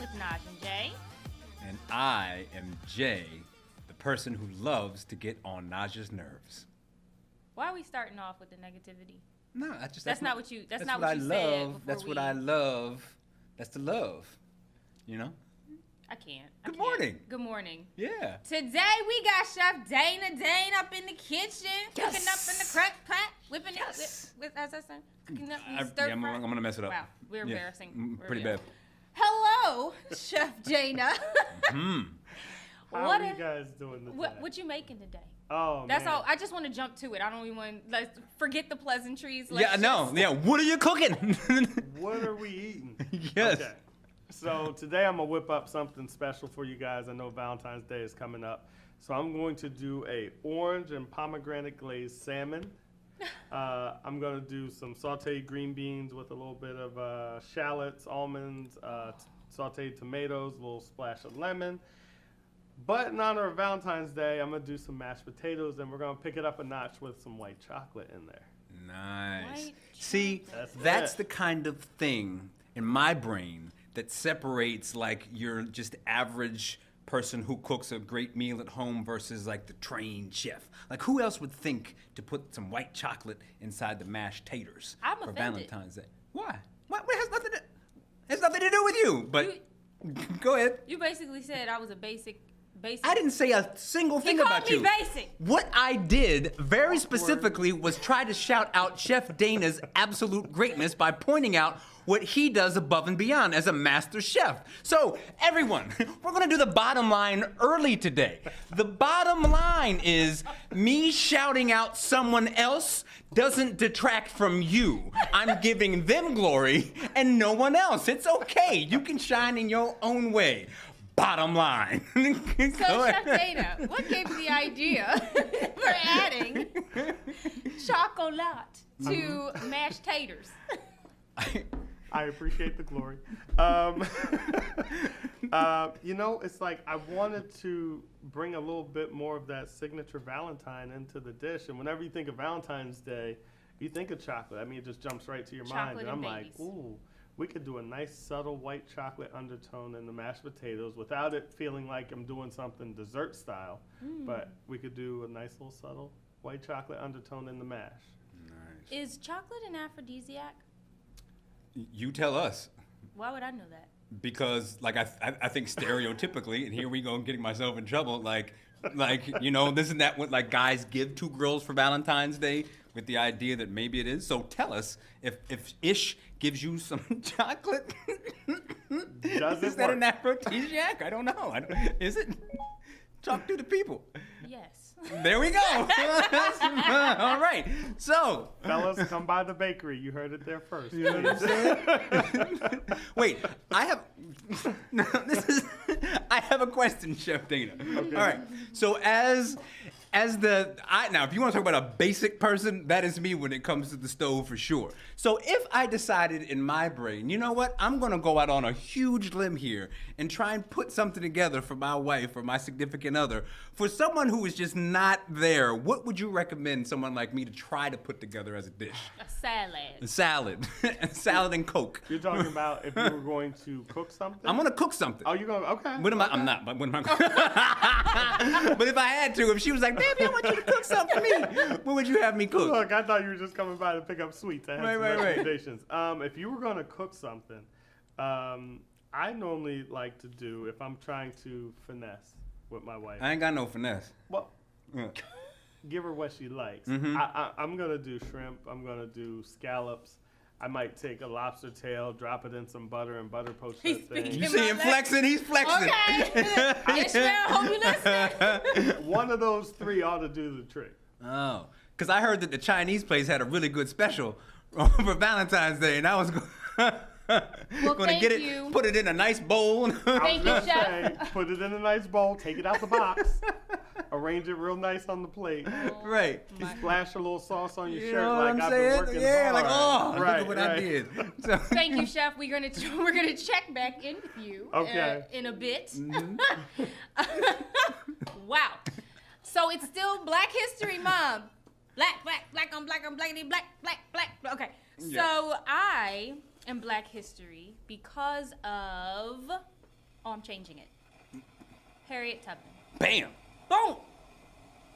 with Nadj and Jea. And I am Jay, the person who loves to get on Nadj's nerves. Why are we starting off with the negativity? No, that's not what you said. That's what I love. That's the love. You know? I can't. Good morning. Good morning. Yeah. Today we got Chef Dana up in the kitchen, cooking up in the crack pot, whipping it with, as I said, cooking up in the stir fry. I'm gonna mess it up. Wow, we're embarrassing. Pretty bad. Hello, Chef Dana. How are you guys doing today? What you making today? Oh, That's man. all. I just want to jump to it. I don't even want let's forget the pleasantries. What are you cooking? What are we eating? Yes. Okay. So today I'm gonna whip up something special for you guys. I know Valentine's Day is coming up, so I'm going to do a orange and pomegranate glazed salmon. I'm gonna do some sautéed green beans with a little bit of shallots, almonds, sautéed tomatoes, a little splash of lemon. But in honor of Valentine's Day, I'm gonna do some mashed potatoes, and we're gonna pick it up a notch with some white chocolate in there. Nice. White See, that's the kind of thing in my brain that separates like your just average person who cooks a great meal at home versus like the trained chef. Like who else would think to put some white chocolate inside the mashed taters I'm for offended. Valentine's Day? Why? What has nothing to do with you. But go ahead. You basically said I was a basic. I didn't say a single thing about you. He called me basic. What I did very specifically was try to shout out Chef Dana's absolute greatness by pointing out what he does above and beyond as a master chef. So, everyone, we're gonna do the bottom line early today. The bottom line is me shouting out someone else doesn't detract from you. I'm giving them glory and no one else. It's okay. You can shine in your own way. Bottom line. So, Chef Dana, what gave you the idea for adding chocolate to mashed taters? I appreciate the glory. It's like I wanted to bring a little bit more of that signature Valentine into the dish. And whenever you think of Valentine's Day, you think of chocolate. I mean, it just jumps right to your mind. And I'm like, ooh, we could do a nice subtle white chocolate undertone in the mashed potatoes without it feeling like I'm doing something dessert style. But we could do a nice little subtle white chocolate undertone in the mash. Nice. Is chocolate an aphrodisiac? You tell us. Why would I know that? Because, like, I think stereotypically, and here we go getting myself in trouble, like isn't that what, like, guys give to girls for Valentine's Day with the idea that maybe it is? So tell us, if Ish gives you some chocolate, is that an aphrodisiac? I don't know. Is it? Talk to the people. Yes. There we go. All right. So, fellas, come by the bakery. You heard it there first. You know what I'm saying? Wait, I have a question, Chef Dana. Okay. All right. So now, if you want to talk about a basic person, that is me when it comes to the stove for sure. So if I decided in my brain, you know what, I'm going to go out on a huge limb here and try and put something together for my wife or my significant other, for someone who is just not there, what would you recommend someone like me to try to put together as a dish? A salad. A salad. Salad and Coke. You're talking about if you were going to cook something? I'm going to cook something. Oh, you're going to, okay. What am I? I'm not, but what am I? But if I had to, if she was like, baby, I want you to cook something for me, what would you have me cook? Look, I thought you were just coming by to pick up sweets. I had some Right. recommendations. If you were going to cook something, I normally like to do, if I'm trying to finesse with my wife. I ain't got no finesse. Well, Yeah. give her what she likes. Mhm. I'm going to do shrimp. I'm going to do scallops. I might take a lobster tail, drop it in some butter, and butter poach He's that thing. speaking. You see him flexing? He's flexing. Okay. Ishmael, hope you listening. One of those three ought to do the trick. Oh, because I heard that the Chinese place had a really good special for Valentine's Day, and I was going to get it, you. put it in a nice bowl. Thank you, Just Chef. say, put it in a nice bowl, take it out the box, arrange it real nice on the plate. Right. You splash a little sauce on your You shirt know what like I'm I've saying? been working Yeah, hard. like, oh, right, look at what I right. did. So, Thank you, Chef. We're gonna check back in with you Okay. in a bit. Mhm. Wow. So it's still Black History Month. Black on blackity black. Okay. Yeah. So I am Black History because of Oh, I'm changing it. Harriet Tubman. Bam. Boom.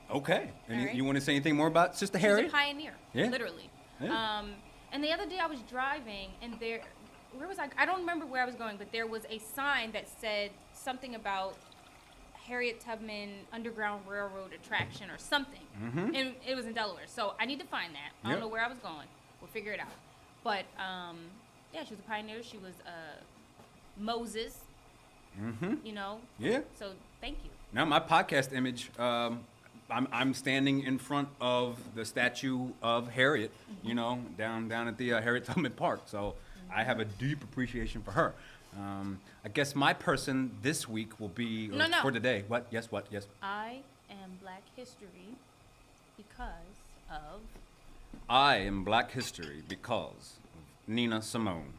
Okay. And All right. you want to say anything more about Sister She Harriet? was a pioneer. Yeah. Literally. Yeah. And the other day I was driving, and where was I? I don't remember where I was going, but there was a sign that said something about Harriet Tubman Underground Railroad attraction or something. Mm-hmm. And it was in Delaware. So I need to find that. I don't know where I was going. We'll figure it out. But, yeah, she was a pioneer. She was Moses. Mm-hmm. You know? Yeah. So thank you. Now my podcast image, I'm standing in front of the statue of Harriet, you know, down at the Harriet Tubman Park. So I have a deep appreciation for her. I guess my person this week will be for today. What? Yes. I am Black History because of... I am Black History because of Nina Simone.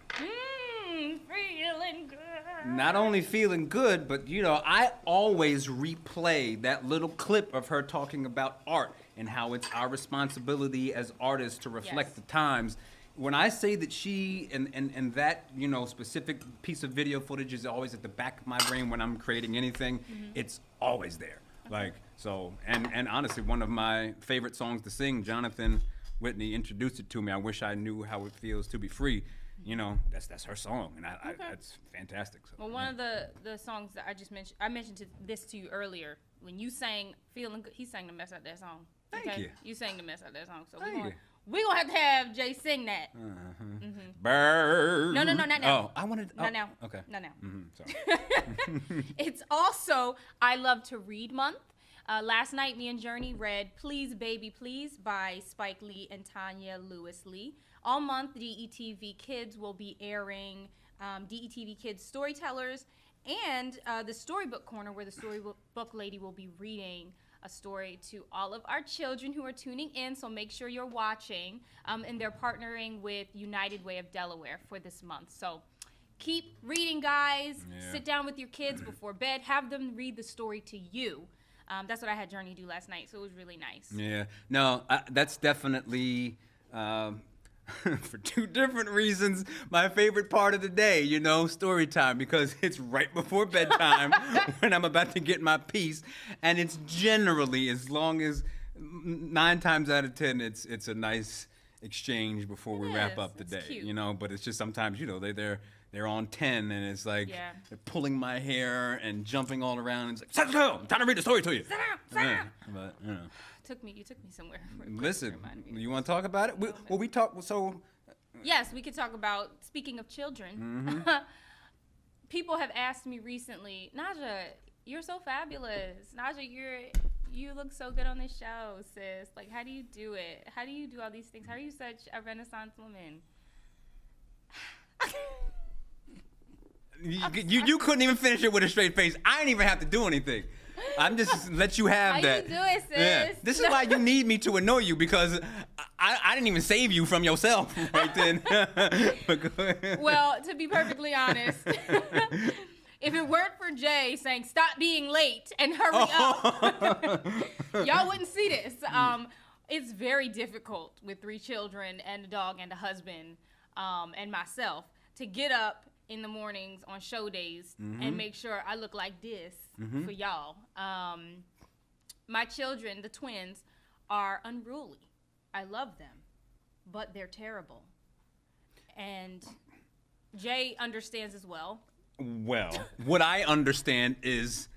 Feeling good. Not only feeling good, but you know, I always replay that little clip of her talking about art and how it's our responsibility as artists to reflect the times. When I say that she and that, you know, specific piece of video footage is always at the back of my brain when I'm creating anything, it's always there. Like, so, and honestly, one of my favorite songs to sing, Jonathan Whitney introduced it to me. I wish I knew how it feels to be free. You know, that's her song, and that's fantastic. So, well, one of the songs that I mentioned this to you earlier. When you sang "Feeling Good," he sang the mess out that song. Thank you. You sang the mess out that song. So Thank we're gonna have to have Jay sing that. Bird. No, not now. Oh, I wanted. Not now. Okay. Not now. Sorry. It's also I Love to Read Month. Last night, me and Journey read "Please Baby Please" by Spike Lee and Tanya Lewis Lee. All month, DETV Kids will be airing DETV Kids Storytellers and the Storybook Corner, where the storybook lady will be reading a story to all of our children who are tuning in, so make sure you're watching. And they're partnering with United Way of Delaware for this month. So keep reading, guys. Yeah. Sit down with your kids before bed. Have them read the story to you. That's what I had Journey do last night, so it was really nice. Yeah. No, that's definitely... for two different reasons, my favorite part of the day, you know, story time, because it's right before bedtime when I'm about to get my piece, and it's generally, as long as 9 times out of 10, it's a nice exchange before we wrap up the day, cute. You know, but it's just sometimes, you know, they're on 10, and it's like they're pulling my hair and jumping all around, and it's like, sit down, I'm trying to read the story to you. Sit down. But, you know. You took me somewhere. Listen, you want to talk about it? We talk, so... Yes, we could talk about, speaking of children, people have asked me recently, Naja, you're so fabulous. Naja, you look so good on this show, sis. Like, how do you do it? How do you do all these things? How are you such a Renaissance woman? You couldn't even finish it with a straight face. I didn't even have to do anything. I'm just let you have that. How you do it, sis? Yeah. This is why you need me to annoy you, because I didn't even save you from yourself right then. Well, to be perfectly honest, if it weren't for Jay saying stop being late and hurry up, y'all wouldn't see this. It's very difficult with 3 children and a dog and a husband and myself to get up in the mornings on show days and make sure I look like this for y'all. My children, the twins, are unruly. I love them, but they're terrible. And Jay understands as well. Well, what I understand is...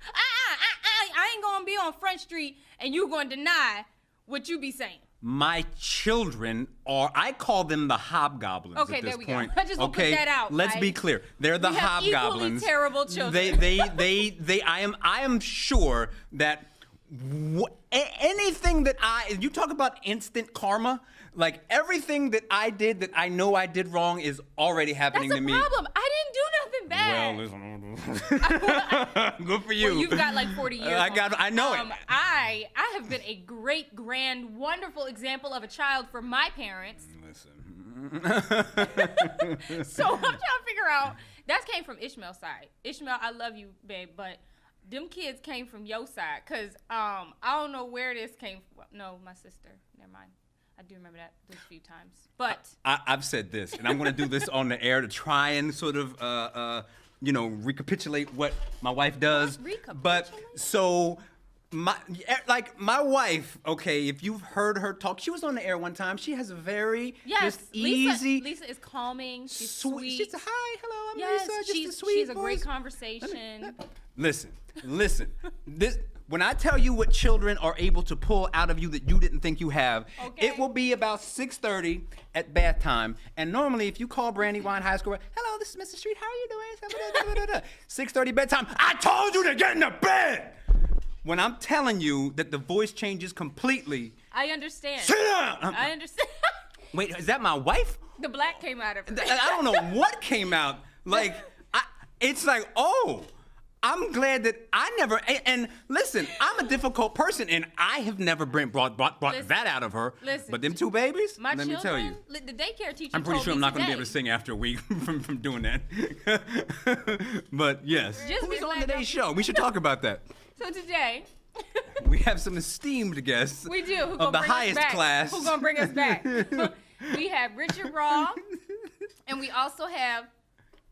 I ain't gonna be on Front Street and you gonna deny what you be saying. My children are, I call them the hobgoblins at this point. Okay, there we go. I just want to put that out. Let's be clear. They're the hobgoblins. Equally terrible children. I am sure that anything that you talk about instant karma, like everything that I did that I know I did wrong is already happening to me. That's the problem. I didn't do nothing bad. Well, listen, good for you. Well, you've got like 40 years. I know it. I have been a great, grand, wonderful example of a child for my parents. Listen. So I'm trying to figure out. That came from Ishmael's side. Ishmael, I love you, babe, but them kids came from your side. Cause I don't know where this came from. No, my sister. Never mind. I do remember that those few times. But I've said this, and I'm going to do this on the air to try and sort of recapitulate what my wife does. But Recapitulate? so my wife, okay, if you've heard her talk, she was on the air one time. She has a very just easy, Lisa is calming. She's sweet. sweet. She's hi, hello, I'm Yes, Lisa. she's, Just a sweet she's a great voice. conversation. Listen. When I tell you what children are able to pull out of you that you didn't think you have, Okay. it will be about 6:30 at bath time. And normally, if you call Brandywine High School, hello, this is Mr. Street, how are you doing? 6:30 bedtime. I told you to get in the bed. When I'm telling you that the voice changes completely. I understand. Sit down. I understand. Wait, is that my wife? The black came out of her. I don't know what came out. Like, it's like, oh, I'm glad that I never. And listen, I'm a difficult person, and I have never brought Listen, that out of her. listen. But them two babies, My let children, me tell you. The daycare teacher I'm pretty told sure me I'm not going to be today. able to sing after a week from doing that. But yes, Just be who's on glad today's y'all- show? We should talk about that. So today, We have some esteemed guests. we do. Who of gonna the bring highest us back? class. Who's gonna bring us back? We have Richard Raw, and we also have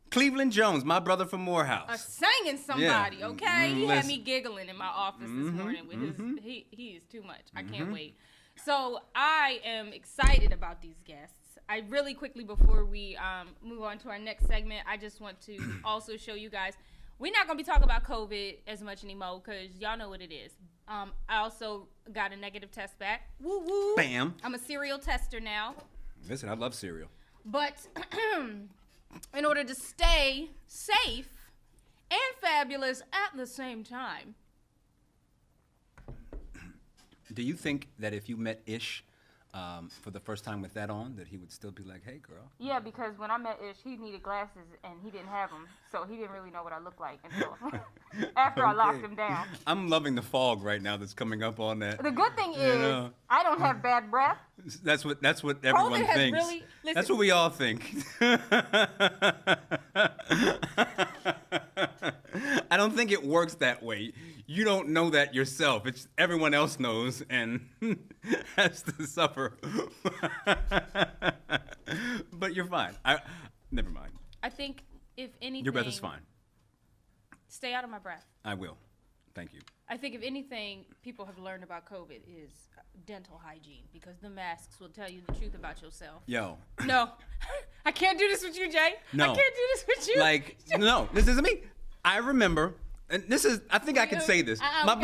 Cleveland Jones, my brother from Morehouse. singing somebody. Okay, he had listen. me giggling in my office this morning with his. He is too much. I can't wait. So I am excited about these guests. I really quickly before we move on to our next segment, I just want to also show you guys. We're not gonna be talking about COVID as much anymore because y'all know what it is. I also got a negative test back. Woo woo. Bam. I'm a serial tester now. Listen, I love cereal. But in order to stay safe and fabulous at the same time. Do you think that if you met Ish for the first time with that on, that he would still be like, hey, girl? Yeah, because when I met Ish, he needed glasses and he didn't have them. So he didn't really know what I looked like until after I locked him down. I'm loving the fog right now that's coming up on that. The good thing is, know. I don't have bad breath. That's what everyone has thinks. really- listen. That's what we all think. I don't think it works that way. You don't know that yourself. It's everyone else knows and has to suffer. But you're fine. Never mind. I think if anything, Your breath is fine. Stay out of my breath. I will. Thank you. I think if anything people have learned about COVID is dental hygiene because the masks will tell you the truth about yourself. Yo. No, I can't do this with you, Jay. No. I can't do this with you. Like, no, this isn't me. I remember, and this is, I think I can say this. My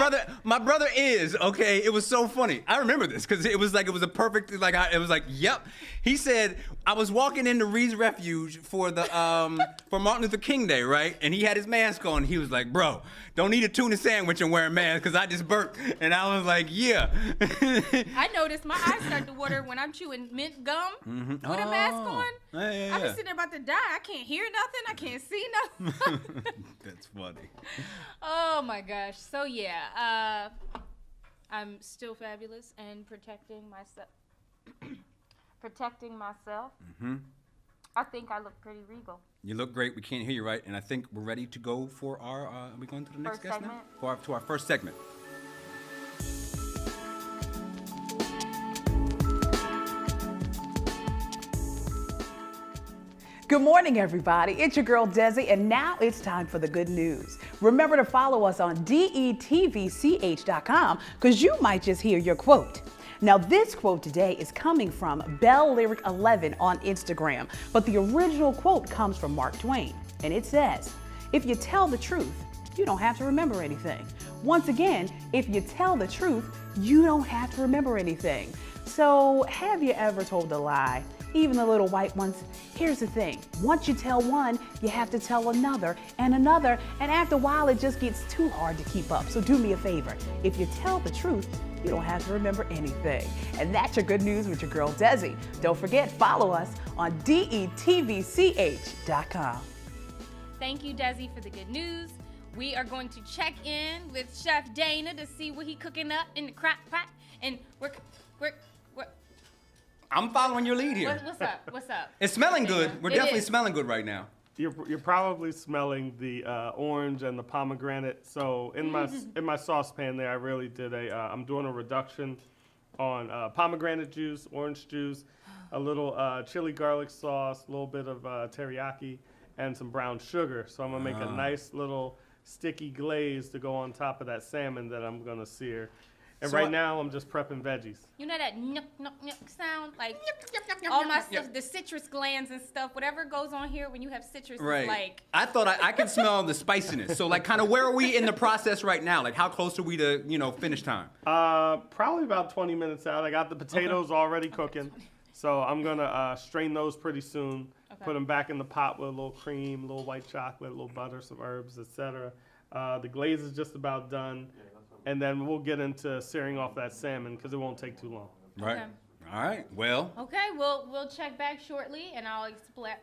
brother is, okay, it was so funny. I remember this because it was a perfect, it was like, yep. He said, I was walking into Reed's Refuge for the, for Martin Luther King Day, right? And he had his mask on. He was like, bro, don't eat a tuna sandwich and wear a mask because I just burped. And I was like, yeah. I noticed my eyes start to water when I'm chewing mint gum with a mask on. Yeah. I'm sitting there about to die. I can't hear nothing. I can't see nothing. That's funny. Oh my gosh. So yeah, I'm still fabulous and protecting myself. I think I look pretty regal. You look great. We can't hear you right. And I think we're ready to go for our, are we going to the next First guest segment? now? To our first segment. Good morning, everybody. It's your girl, Desi, and now it's time for the good news. Remember to follow us on detvch.com because you might just hear your quote. Now, this quote today is coming from Bell Lyric 11 on Instagram, but the original quote comes from Mark Twain, and it says, "If you tell the truth, you don't have to remember anything." Once again, if you tell the truth, you don't have to remember anything. So, have you ever told a lie? Even the little white ones. Here's the thing. Once you tell one, you have to tell another, and after a while it just gets too hard to keep up. So do me a favor. If you tell the truth, you don't have to remember anything. And that's your good news with your girl, Desi. Don't forget, follow us on detvch.com. Thank you, Desi, for the good news. We are going to check in with Chef Dana to see what he cooking up in the crock pot. And we're I'm following your lead here. what's up? What's up? It's smelling good. We're It definitely is. smelling good right now. You're probably smelling the orange and the pomegranate. So in my saucepan there, I really did I'm doing a reduction on pomegranate juice, orange juice, a little chili garlic sauce, a little bit of teriyaki, and some brown sugar. So I'm gonna make a nice little sticky glaze to go on top of that salmon that I'm gonna sear. And So right now I'm just prepping veggies. You know that nyuk, nyuk, nyuk sound? Like all my stuff, the citrus glands and stuff, whatever goes on here when you have citrus, Right. is like. I thought I could smell the spiciness. So like kind of where are we in the process right now? Like how close are we to, finish time? Probably about 20 minutes out. I got the potatoes already cooking. So I'm gonna strain those pretty soon. Okay. Put them back in the pot with a little cream, a little white chocolate, a little butter, some herbs, etc. The glaze is just about done. And then we'll get into searing off that salmon because it won't take too long. Right. Okay. All right. Well. Okay, we'll check back shortly, and I'll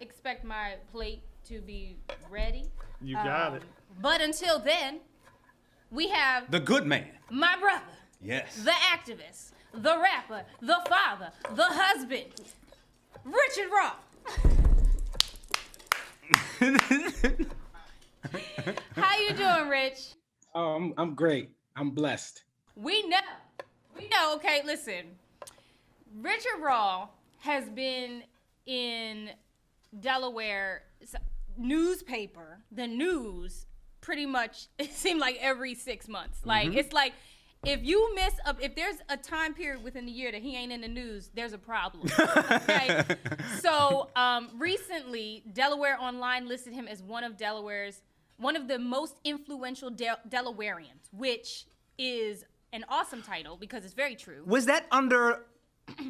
expect my plate to be ready. You got it. But until then, we have The good man. my brother, Yes. the activist, the rapper, the father, the husband, Richard Roth. How you doing, Rich? Oh, I'm great. I'm blessed. We know. Okay, listen. Richard Raw has been in Delaware newspaper, the news, pretty much, it seemed like every 6 months. Like, it's like, if you miss, if there's a time period within the year that he ain't in the news, there's a problem. Okay? So, recently, Delaware Online listed him as one of the most influential Delawareans, which is an awesome title because it's very true. Was that under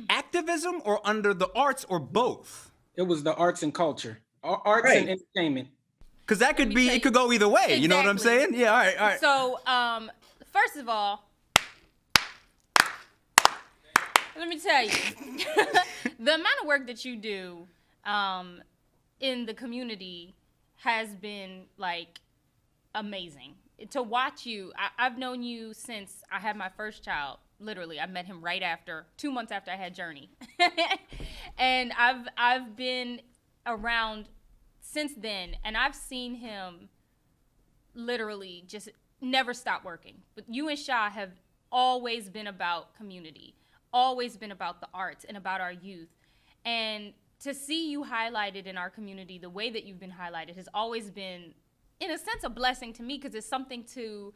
activism or under the arts or both? It was the arts and culture, arts and entertainment. Because that could be, it could go either way. You know what I'm saying? Exactly. Yeah, all right. So, first of all, let me tell you, the amount of work that you do in the community has been, like, amazing. To watch you, I've known you since I had my first child. Literally, I met him right after, 2 months after I had Journey. And I've been around since then, and I've seen him literally just never stop working. But you and Sha have always been about community, always been about the arts and about our youth. And to see you highlighted in our community the way that you've been highlighted has always been, in a sense, a blessing to me, because it's something to,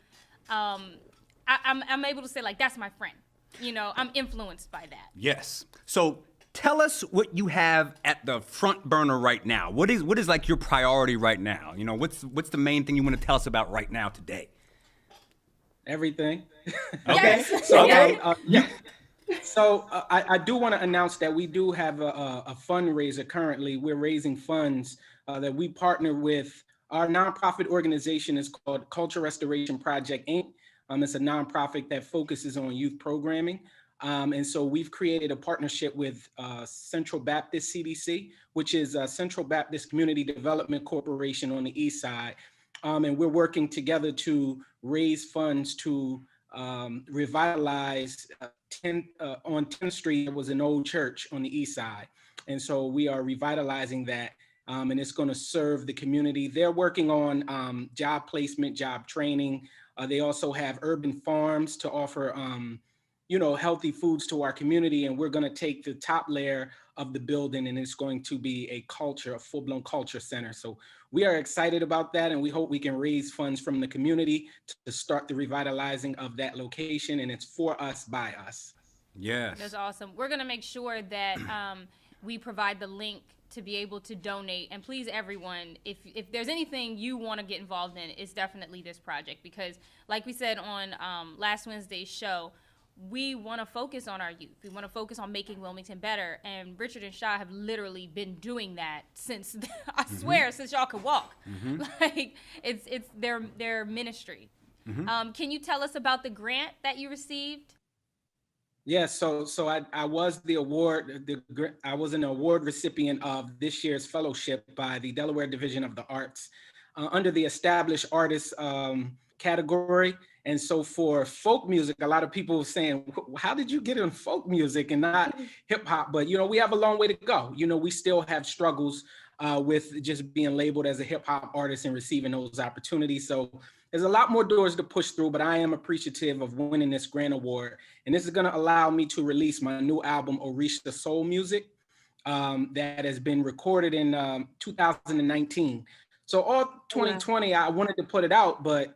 I'm able to say, like, that's my friend. I'm influenced by that. Yes. So tell us what you have at the front burner right now. What is like your priority right now? What's the main thing you want to tell us about right now today? Everything. Okay. Yes. So, Okay. So I do want to announce that we do have a fundraiser currently. We're raising funds that we partner with. Our nonprofit organization is called Culture Restoration Project, Inc. It's a nonprofit that focuses on youth programming. And so we've created a partnership with Central Baptist CDC, which is Central Baptist Community Development Corporation on the East Side. And we're working together to raise funds to revitalize on 10th Street. There was an old church on the East Side. And so we are revitalizing that. And it's going to serve the community. They're working on job placement, job training. They also have urban farms to offer, healthy foods to our community. And we're going to take the top layer of the building, and it's going to be a full-blown culture center. So we are excited about that, and we hope we can raise funds from the community to start the revitalizing of that location. And it's for us, by us. Yes. That's awesome. We're going to make sure that we provide the link to be able to donate. And please, everyone, if there's anything you want to get involved in, it's definitely this project, because like we said on last Wednesday's show, we want to focus on our youth. We want to focus on making Wilmington better. And Richard and Sha have literally been doing that since, I swear, since y'all could walk. Like, it's their ministry. Can you tell us about the grant that you received? Yes, so I was I was an award recipient of this year's fellowship by the Delaware Division of the Arts under the Established Artists category. And so for folk music, a lot of people were saying, how did you get in folk music and not hip hop? But, we have a long way to go. We still have struggles with just being labeled as a hip hop artist and receiving those opportunities. So there's a lot more doors to push through, but I am appreciative of winning this grant award. And this is going to allow me to release my new album, Orisha Soul Music. that has been recorded in 2019. So all 2020, I wanted to put it out, but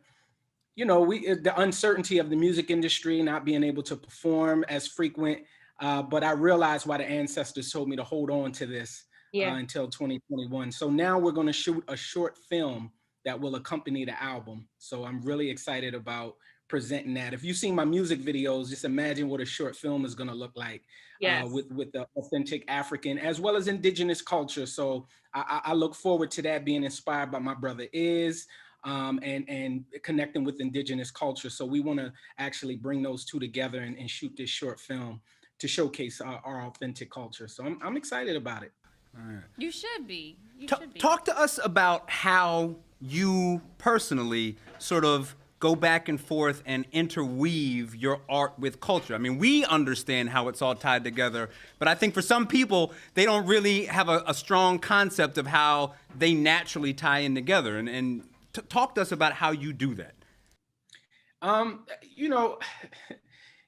the uncertainty of the music industry, not being able to perform as frequent. But I realized why the ancestors told me to hold on to this until 2021. So now we're going to shoot a short film that will accompany the album. So I'm really excited about presenting that. If you've seen my music videos, just imagine what a short film is going to look like with the authentic African as well as indigenous culture. So I look forward to that, being inspired by my brother and connecting with indigenous culture. So we want to actually bring those two together and shoot this short film to showcase our authentic culture. So I'm excited about it. All right. You should be. You should be. Talk to us about how you personally sort of go back and forth and interweave your art with culture. I mean, we understand how it's all tied together, but I think for some people, they don't really have a strong concept of how they naturally tie in together. And talk to us about how you do that.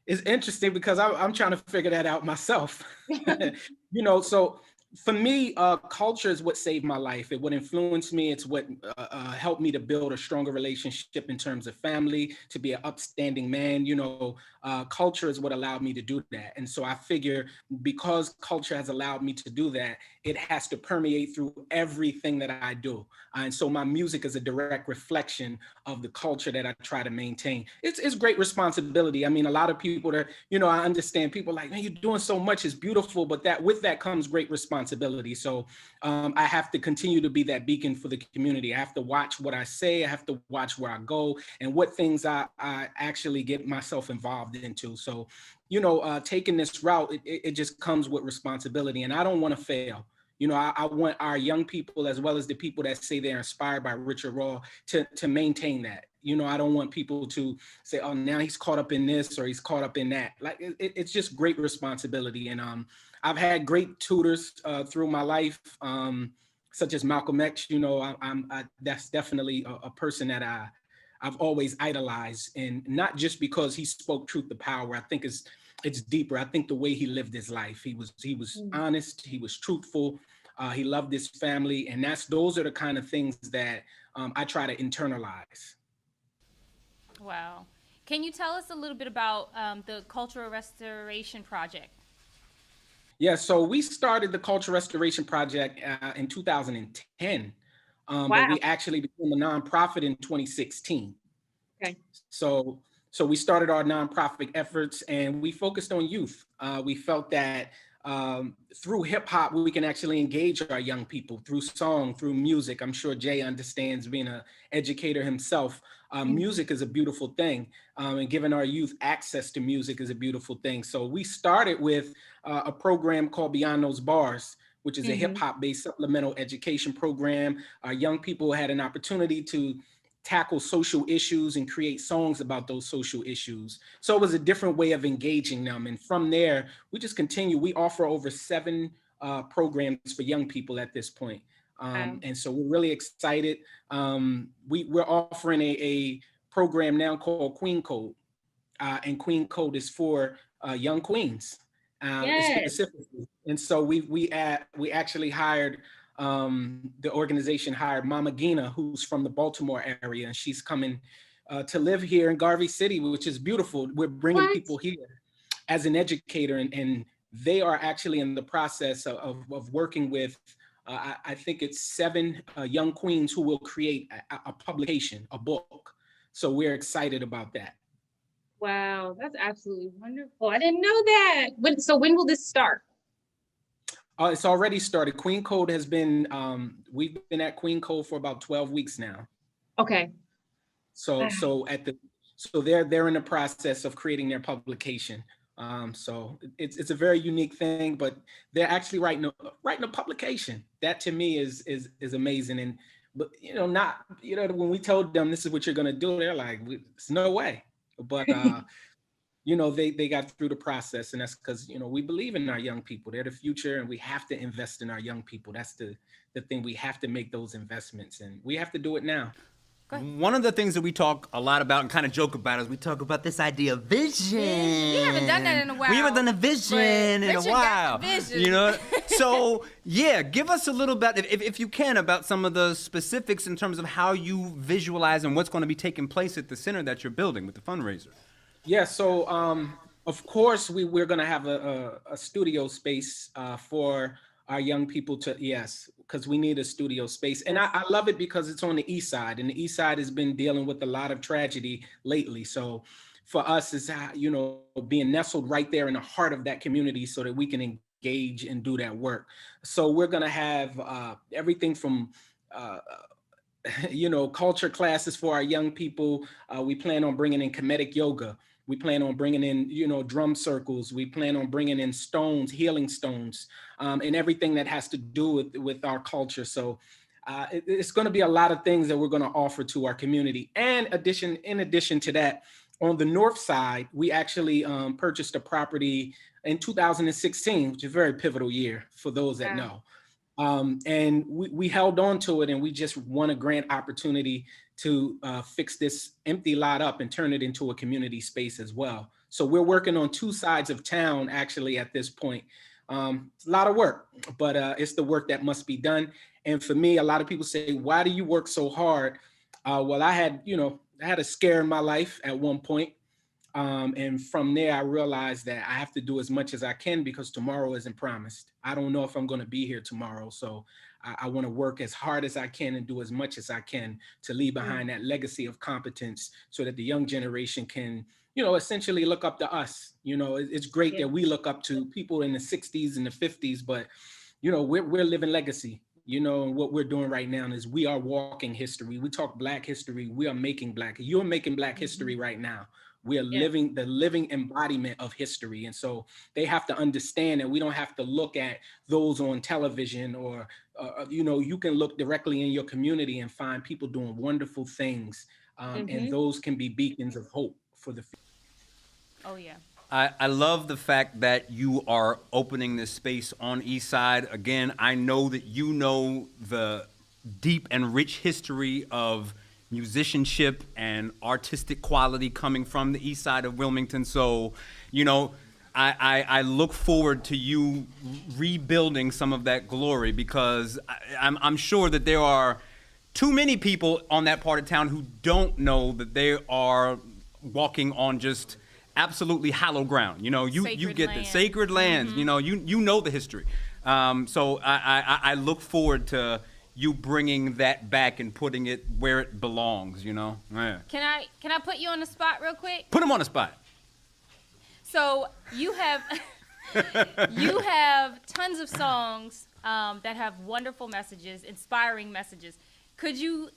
It's interesting because I'm trying to figure that out myself. So for me, culture is what saved my life. It would influence me. It's what helped me to build a stronger relationship in terms of family, to be an upstanding man. Culture is what allowed me to do that. And so I figure because culture has allowed me to do that, it has to permeate through everything that I do. And so my music is a direct reflection of the culture that I try to maintain. It's great responsibility. I mean, a lot of people that, I understand people like, man, you're doing so much, it's beautiful, but with that comes great responsibility. So I have to continue to be that beacon for the community. I have to watch what I say. I have to watch where I go and what things I actually get myself involved into. So, taking this route, it just comes with responsibility, and I don't want to fail. I want our young people, as well as the people that say they're inspired by Richard Raw, to maintain that. I don't want people to say, oh, now he's caught up in this or he's caught up in that. Like, it's just great responsibility. And I've had great tutors through my life, such as Malcolm X. That's definitely a person that I've always idolized, and not just because he spoke truth to power. I think it's deeper. I think the way he lived his life, he was honest, he was truthful, he loved his family, and those are the kind of things that I try to internalize. Wow. Can you tell us a little bit about the Cultural Restoration Project? Yeah, so we started the Cultural Restoration Project in 2010, but we actually became a nonprofit in 2016. Okay. So we started our nonprofit efforts and we focused on youth. We felt that through hip hop, we can actually engage our young people through song, through music. I'm sure Jay understands, being an educator himself. Music is a beautiful thing, and giving our youth access to music is a beautiful thing. So we started with a program called Beyond Those Bars, which is a hip hop based supplemental education program. Our young people had an opportunity to tackle social issues and create songs about those social issues. So it was a different way of engaging them. And from there, we just continue. We offer over 7 programs for young people at this point. And so we're really excited. We're offering a program now called Queen Code. And Queen Code is for young queens specifically. And so we actually hired, the organization hired Mama Gina, who's from the Baltimore area, and she's coming to live here in Garvey City, which is beautiful. We're bringing people here as an educator, and they are actually in the process of working with, I think it's 7 young queens who will create a publication, a book. So we're excited about that. Wow, that's absolutely wonderful. I didn't know that. When will this start? It's already started. Queen Code has been, we've been at Queen Code for about 12 weeks now. Okay. So they're in the process of creating their publication. So it's a very unique thing, but they're actually writing a publication. That to me is amazing. But when we told them this is what you're gonna do, they're like, it's no way. But they got through the process, and that's because we believe in our young people. They're the future, and we have to invest in our young people. That's the thing. We have to make those investments, and we have to do it now. One of the things that we talk a lot about and kind of joke about is we talk about this idea of vision. We haven't done that in a while. We haven't done a vision in a while. Got the vision. So, yeah, give us a little bit, if you can, about some of the specifics in terms of how you visualize and what's going to be taking place at the center that you're building with the fundraiser. Yeah, so of course we're gonna have a studio space for our young people to, yes, because we need a studio space. And I love it because it's on the east side, and the east side has been dealing with a lot of tragedy lately. So for us, it's, you know, being nestled right there in the heart of that community so that we can engage and do that work. So we're gonna have everything from you know, culture classes for our young people. We plan on bringing in comedic yoga. We plan on bringing in, you know, drum circles. We plan on bringing in stones, healing stones, and everything that has to do with our culture. So it's going to be a lot of things that we're going to offer to our community. And in addition to that, on the north side, we actually purchased a property in 2016, which is a very pivotal year for those that know. And we held on to it, and we just won a grant opportunity to fix this empty lot up and turn it into a community space as well. So we're working on two sides of town actually at this point. It's a lot of work, but it's the work that must be done. And for me, a lot of people say, why do you work so hard? Well, I had a scare in my life at one point. And from there, I realized that I have to do as much as I can because tomorrow isn't promised. I don't know if I'm going to be here tomorrow. So I want to work as hard as I can and do as much as I can to leave behind that legacy of competence so that the young generation can, you know, essentially look up to us. You know, it's great that we look up to people in the 60s and the 50s, but, you know, we're living legacy. You know, and what we're doing right now is we are walking history. We talk Black history. We are making you're making Black history right now. We are living the living embodiment of history. And so they have to understand that we don't have to look at those on television or, you know, you can look directly in your community and find people doing wonderful things. And those can be beacons of hope for the future. Oh, yeah. I love the fact that you are opening this space on East Side. Again, I know that you know the deep and rich history of musicianship and artistic quality coming from the East Side of Wilmington. So, you know, I look forward to you rebuilding some of that glory because I'm sure that there are too many people on that part of town who don't know that they are walking on just absolutely hallowed ground. You know, you get the sacred lands, you know, you know the history. So I look forward to you bringing that back and putting it where it belongs, you know? Yeah. Can I put you on the spot real quick? Put him on the spot. So you have you have tons of songs that have wonderful messages, inspiring messages. Could you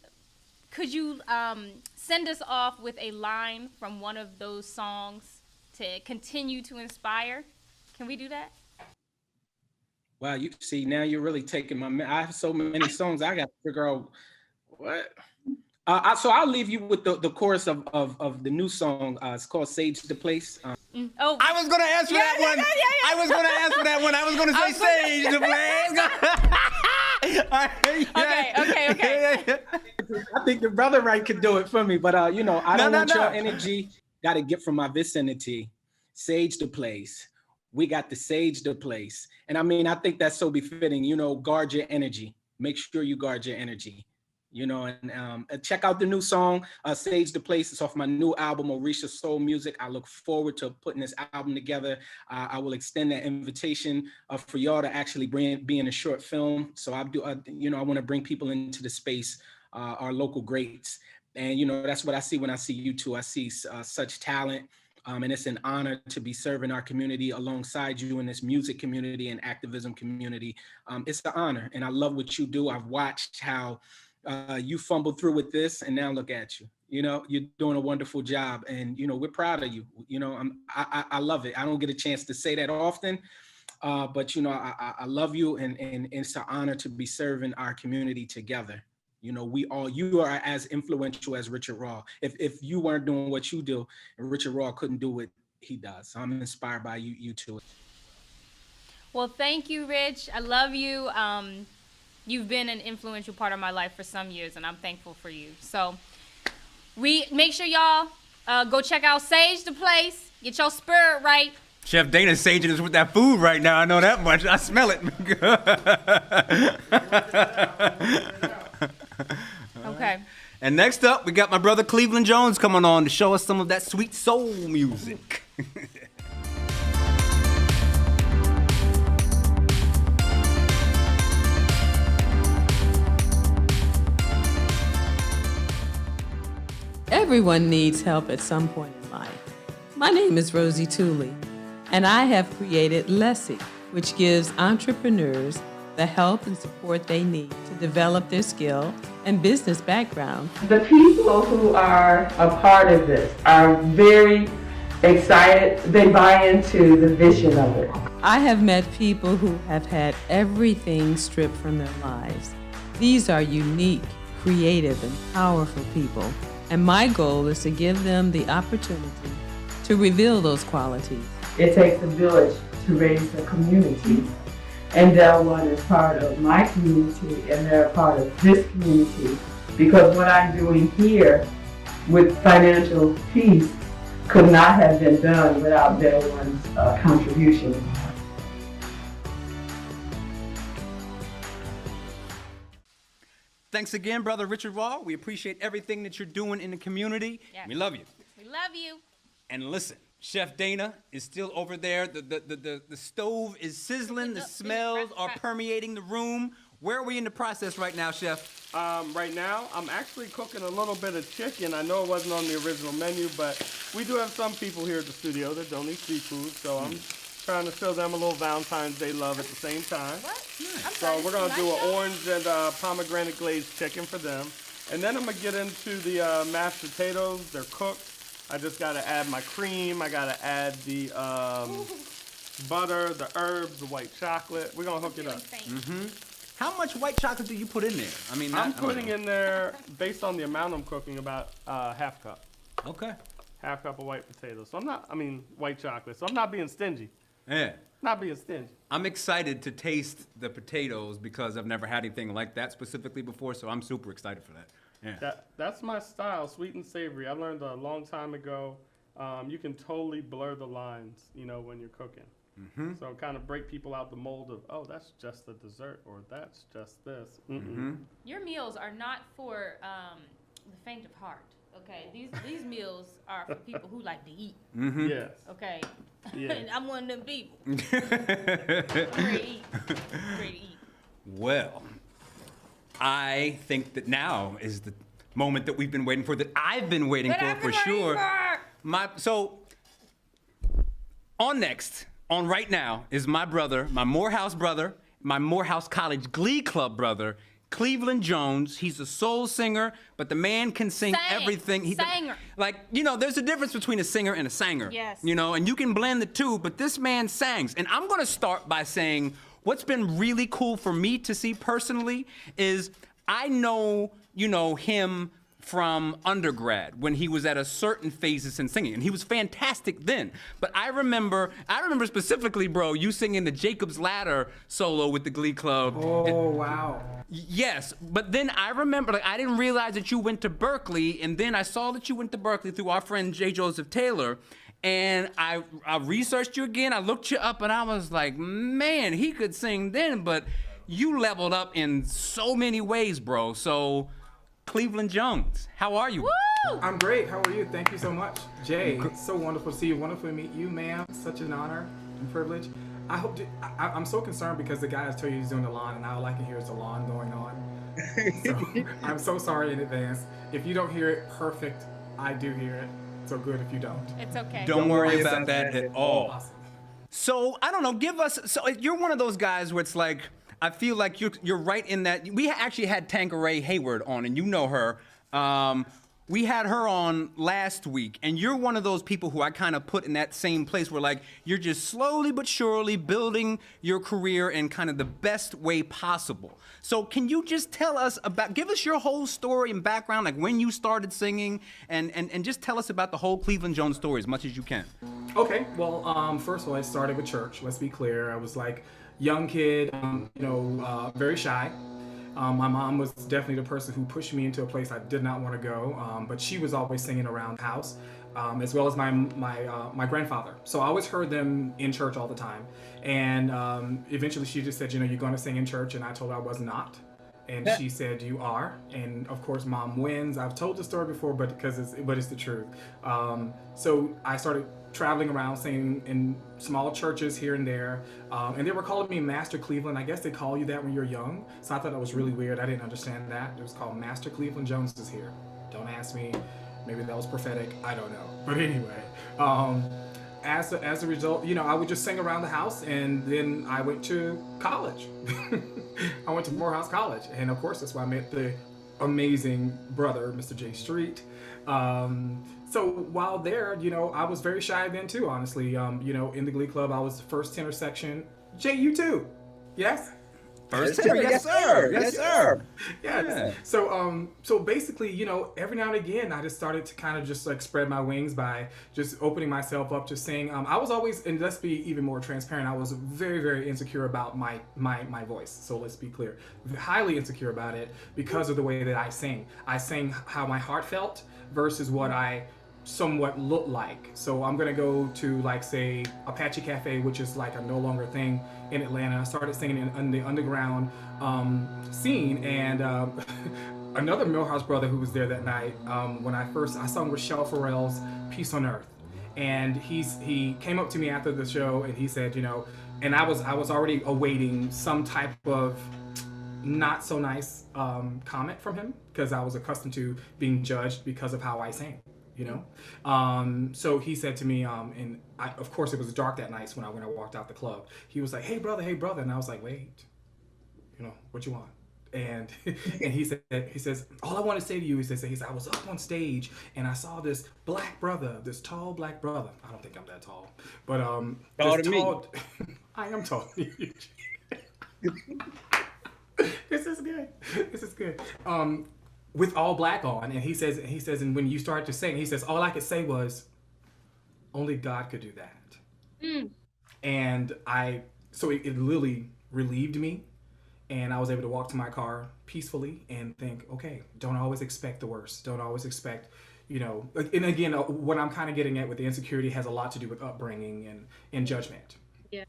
send us off with a line from one of those songs to continue to inspire? Can we do that? Wow, you see, now you're really taking I have so many songs, I got to figure out what. So I'll leave you with the chorus of the new song. It's called Sage the Place. Oh, I was going to ask for that one. I was going to ask for that one. I was going to say Sage the Place. Okay. I think the brother right could do it for me, but you know, I don't want your energy. Got to get from my vicinity. Sage the place. We got to sage the place. And I mean, I think that's so befitting, you know, guard your energy. Make sure you guard your energy, you know, and check out the new song, Sage the Place. It's off my new album, Orisha Soul Music. I look forward to putting this album together. I will extend that invitation for y'all to actually be in a short film. So I do, you know, I want to bring people into the space, our local greats. And, you know, that's what I see when I see you two. I see such talent. And it's an honor to be serving our community alongside you in this music community and activism community. It's an honor, and I love what you do. I've watched how you fumbled through with this, and now look at you. You know, you're doing a wonderful job, and you know we're proud of you. You know, I love it. I don't get a chance to say that often, but you know I love you, and it's an honor to be serving our community together. You know, you are as influential as Richard Raw. If you weren't doing what you do, Richard Raw couldn't do what he does. So I'm inspired by you two. Well, thank you, Rich. I love you. You've been an influential part of my life for some years, and I'm thankful for you. So we make sure y'all go check out Sage the Place. Get your spirit right. Chef Dana's saging us with that food right now. I know that much. I smell it. Okay. And next up, we got my brother Cleveland Jones coming on to show us some of that sweet soul music. Everyone needs help at some point in life. My name is Rosie Tooley, and I have created Lessig, which gives entrepreneurs the help and support they need to develop their skill and business background. The people who are a part of this are very excited. They buy into the vision of it. I have met people who have had everything stripped from their lives. These are unique, creative, and powerful people, and my goal is to give them the opportunity to reveal those qualities. It takes a village to raise a community. And Delaware is part of my community, and they're a part of this community, because what I'm doing here with financial peace could not have been done without Delaware's contribution. Thanks again, Brother Richard Wall. We appreciate everything that you're doing in the community. Yes. We love you. We love you. And listen, Chef Dana is still over there. The stove is sizzling. The smells are permeating the room. Where are we in the process right now, Chef? Right now, I'm actually cooking a little bit of chicken. I know it wasn't on the original menu, but we do have some people here at the studio that don't eat seafood, so I'm trying to show them a little Valentine's Day love at the same time. What? I'm So sorry, we're going to this do is an my orange and pomegranate glazed chicken for them. And then I'm going to get into the mashed potatoes. They're cooked. I just got to add my cream. I got to add the butter, the herbs, the white chocolate. We're going to hook it up. How much white chocolate do you put in there? I mean, I'm putting in there, based on the amount I'm cooking, about half cup. Okay. Half cup of white potatoes. So white chocolate. So I'm not being stingy. Yeah. Not being stingy. I'm excited to taste the potatoes because I've never had anything like that specifically before, so I'm super excited for that. Yeah. That's my style, sweet and savory. I learned a long time ago. You can totally blur the lines, when you're cooking. So kind of break people out the mold of, oh, that's just a dessert, or that's just this. Your meals are not for the faint of heart. Okay, these meals are for people who like to eat. Yes. Okay, Yeah. and I'm one of them people. I'm ready to eat. I'm ready to eat. Well, I think that now is the moment that we've been waiting for, that I've been waiting for sure. So, on right now is my brother, my Morehouse brother, my Morehouse College Glee Club brother, Cleveland Jones. He's a soul singer, but the man can sing everything. Singer. There's a difference between a singer and a sanger. Yes. And you can blend the two, but this man sangs. And I'm going to start by saying what's been really cool for me to see personally is I know, him from undergrad when he was at a certain phases in singing, and he was fantastic then. But I remember specifically, bro, you singing the Jacob's Ladder solo with the Glee Club. Oh, wow. Yes, but then I remember, I didn't realize that you went to Berkeley, and then I saw that you went to Berkeley through our friend J. Joseph Taylor, and I researched you again, I looked you up, and I was like, man, he could sing then, but you leveled up in so many ways, bro. So, Cleveland Jones, how are you? Woo! I'm great. How are you? Thank you so much. Jay, so wonderful to see you. Wonderful to meet you, ma'am. Such an honor and privilege. I'm so concerned because the guy has told you he's doing the lawn, and all I can hear is the lawn going on. So I'm so sorry in advance. If you don't hear it perfect, I do hear it. So good if you don't. It's okay. Don't worry about that at all. Awesome. So, I don't know, so you're one of those guys where it's like, I feel like you're right in that. We actually had Tanqueray Hayward on, and you know her. We had her on last week, and you're one of those people who I kind of put in that same place where, you're just slowly but surely building your career in kind of the best way possible. So can you just give us your whole story and background, like when you started singing, and just tell us about the whole Cleveland Jones story as much as you can. Okay. Well, first of all, I started with church. Let's be clear. I was young kid, very shy. My mom was definitely the person who pushed me into a place I did not want to go, but she was always singing around the house. as well as my grandfather. So I always heard them in church all the time. And eventually she just said, you know, you're going to sing in church. And I told her I was not. And she said, you are. And of course, Mom wins. I've told the story before, but it's the truth. So I started traveling around singing in small churches here and there. And they were calling me Master Cleveland. I guess they call you that when you're young. So I thought that was really weird. I didn't understand that. It was called Master Cleveland Jones is here. Don't ask me. Maybe that was prophetic. I don't know. But anyway, as a result, you know, I would just sing around the house, and then I went to college. I went to Morehouse College, and of course that's where I met the amazing brother, Mr. J Street. So while there, you know, I was very shy then too, honestly. You know, in the Glee Club, I was the first tenor section. Jay, you too? Yes? First tenor, yes sir, yes sir. Yeah. Yeah. So basically, you know, every now and again, I just started to kind of just like spread my wings by just opening myself up to sing. I was always, and let's be even more transparent, I was very, very insecure about my voice. So let's be clear, highly insecure about it because of the way that I sing. I sang how my heart felt versus what I somewhat look like. So I'm gonna go to, like, say Apache Cafe, which is like a no longer thing in Atlanta. I started singing in the underground scene, and another Millhouse brother who was there that night, when I sung Rochelle Farrell's Peace on Earth, and he came up to me after the show and he said, you know, and I was already awaiting some type of not so nice comment from him, because I was accustomed to being judged because of how I sang, you know. So he said to me, and of course it was dark that night when I walked out the club. He was like, hey brother, and I was like, wait, you know, what you want? And he says, all I want to say to you, he says, I was up on stage and I saw this tall black brother. I don't think I'm that tall, but I am tall. This is good. With all black on, and he says, and when you start to sing, he says, all I could say was, only God could do that. And so it really relieved me, and I was able to walk to my car peacefully and think, okay, don't always expect the worst. Don't always expect, you know, and again, what I'm kind of getting at with the insecurity has a lot to do with upbringing and judgment. Yeah.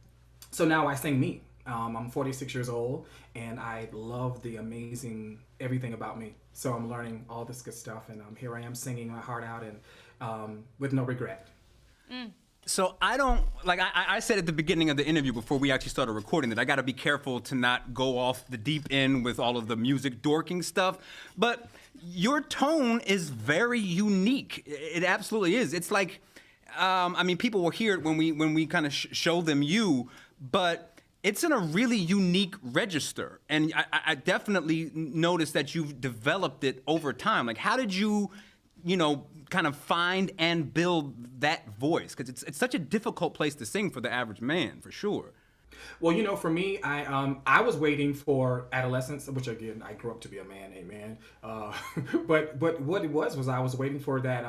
So now I sing me. I'm 46 years old, and I love the amazing everything about me. So I'm learning all this good stuff, and here I am singing my heart out, and with no regret. So I don't, like I said at the beginning of the interview before we actually started recording, that I got to be careful to not go off the deep end with all of the music dorking stuff. But your tone is very unique. It absolutely is. It's like, I mean, people will hear it when we kind of show them you, but it's in a really unique register. And I definitely noticed that you've developed it over time. Like, how did you, you know, kind of find and build that voice? Because it's such a difficult place to sing for the average man, for sure. Well, you know, for me, I was waiting for adolescence, which again, I grew up to be a man, amen. But what it was I was waiting for that,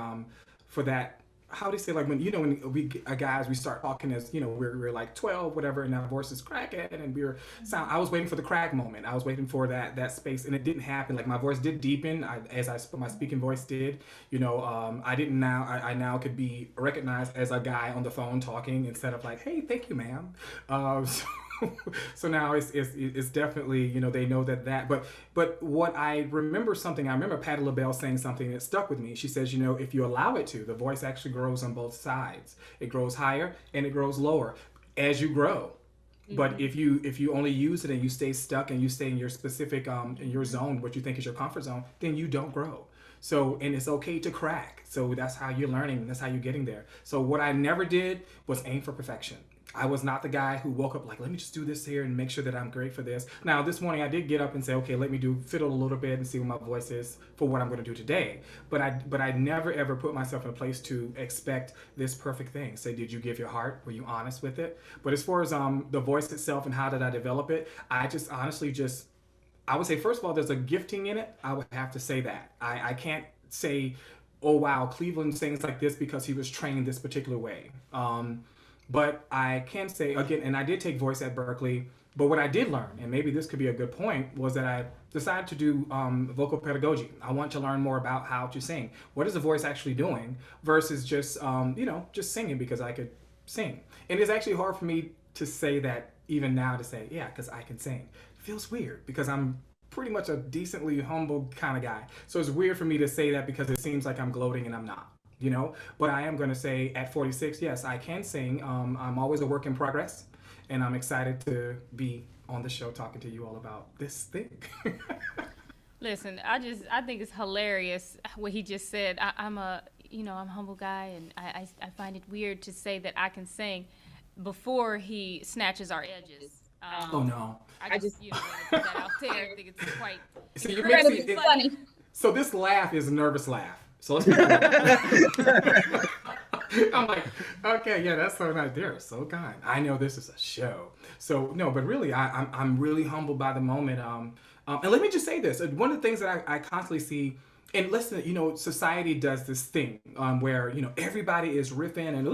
how do you say, like, when, you know, when we guys, we start talking as, you know, we're like 12, whatever, and our voices cracking, and I was waiting for the crack moment. I was waiting for that space, and it didn't happen. Like, my voice did deepen my speaking voice did. You know, I now could be recognized as a guy on the phone talking instead of like, hey, thank you, ma'am. So now it's definitely, you know, they know that. But what I remember Patti LaBelle saying something that stuck with me. She says, you know, if you allow it to, the voice actually grows on both sides. It grows higher and it grows lower as you grow. Mm-hmm. But if you only use it and you stay stuck and you stay in your specific in your zone, what you think is your comfort zone, then you don't grow. So, and it's okay to crack. So that's how you're learning. That's how you're getting there. So what I never did was aim for perfection. I was not the guy who woke up like, let me just do this here and make sure that I'm great for this. Now, this morning I did get up and say, okay, let me fiddle a little bit and see what my voice is for what I'm going to do today. But I never ever put myself in a place to expect this perfect thing. Say, did you give your heart? Were you honest with it? But as far as the voice itself and how did I develop it, I just honestly I would say, first of all, there's a gifting in it. I would have to say that. I can't say, oh, wow, Cleveland sings like this because he was trained this particular way. But I can say, again, and I did take voice at Berkeley, But what I did learn, and maybe this could be a good point, was that I decided to do vocal pedagogy. I want to learn more about how to sing. What is the voice actually doing versus just, just singing because I could sing. And it's actually hard for me to say that even now, to say, yeah, because I can sing. It feels weird because I'm pretty much a decently humble kind of guy. So it's weird for me to say that because it seems like I'm gloating and I'm not, But I am going to say at 46, yes, I can sing. I'm always a work in progress, and I'm excited to be on the show talking to you all about this thing. Listen, I think it's hilarious what he just said. I'm a humble guy, and I find it weird to say that I can sing before he snatches our edges. Oh no! I just want to put that out there. I think it's quite incredibly funny. So this laugh is a nervous laugh. So let's I'm like, okay, yeah, that's so nice. They're so kind. I know this is a show. So no, but really, I'm really humbled by the moment. And let me just say this. One of the things that I constantly see, and listen, society does this thing where, everybody is riffing and,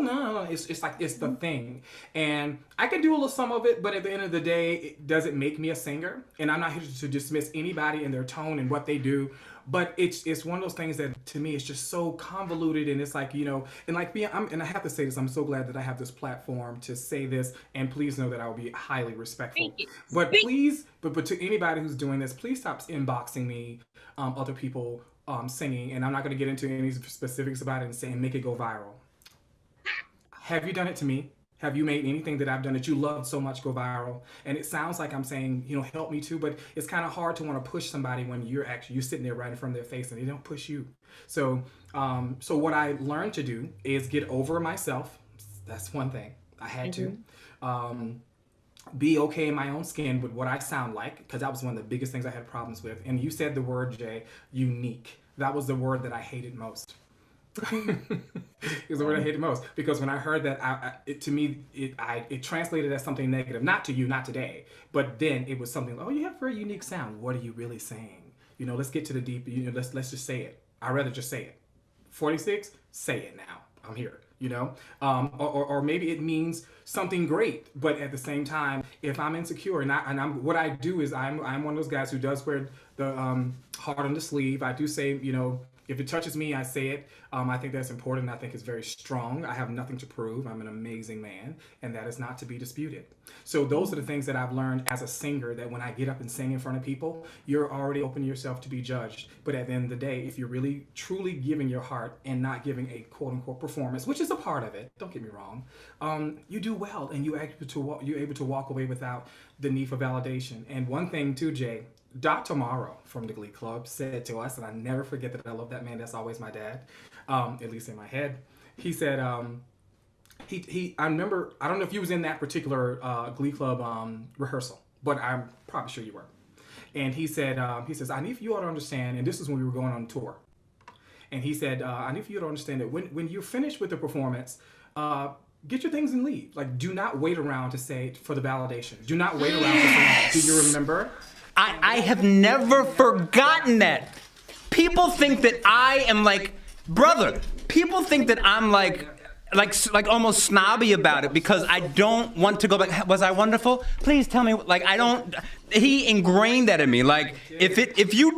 no, it's like, it's the thing. And I can do a little some of it, but at the end of the day, does it make me a singer? And I'm not here to dismiss anybody and their tone and what they do. But it's one of those things that to me it's just so convoluted, and it's like, and like me, and I have to say this, I'm so glad that I have this platform to say this, and please know that I will be highly respectful. Thank you. But please, but to anybody who's doing this, please stop inboxing me other people singing, and I'm not going to get into any specifics about it and say and make it go viral. Have you done it to me? Have you made anything that I've done that you loved so much go viral? And it sounds like I'm saying, help me too, but it's kind of hard to want to push somebody when you're sitting there right in front of their face and they don't push you. So, so what I learned to do is get over myself. That's one thing I had to. Be okay in my own skin with what I sound like, because that was one of the biggest things I had problems with. And you said the word, Jay, unique. That was the word that I hated most. Is the word I hated most, because when I heard that, it translated as something negative, not to you, not today, but then it was something. Oh, you have a very unique sound. What are you really saying? Let's get to the deep. Let's just say it. I'd rather just say it. 46, say it now. I'm here. Or maybe it means something great, but at the same time, if I'm insecure and I'm what I do is I'm one of those guys who does wear the heart on the sleeve. I do say, if it touches me, I say it. I think that's important. I think it's very strong. I have nothing to prove. I'm an amazing man, and that is not to be disputed. So those are the things that I've learned as a singer, that when I get up and sing in front of people, you're already opening yourself to be judged. But at the end of the day, if you're really, truly giving your heart and not giving a quote-unquote performance, which is a part of it, don't get me wrong, you do well, and you're able to walk away without the need for validation. And one thing too, Jay, Dr. Morrow from the Glee Club said to us, and I never forget that I love that man, that's always my dad, at least in my head. He said, I remember, I don't know if you was in that particular Glee Club rehearsal, but I'm probably sure you were. And he said, I need for you all to understand, and this is when we were going on tour. And he said, I need for you to understand that when you're finished with the performance, get your things and leave. Like, do not wait around to say for the validation. Do not wait around for someone. Do you remember? I have never forgotten that. People think that I am like, brother, people think that I'm like almost snobby about it because I don't want to go back. Was I wonderful? Please tell me. Like, I don't. He ingrained that in me. Like, if you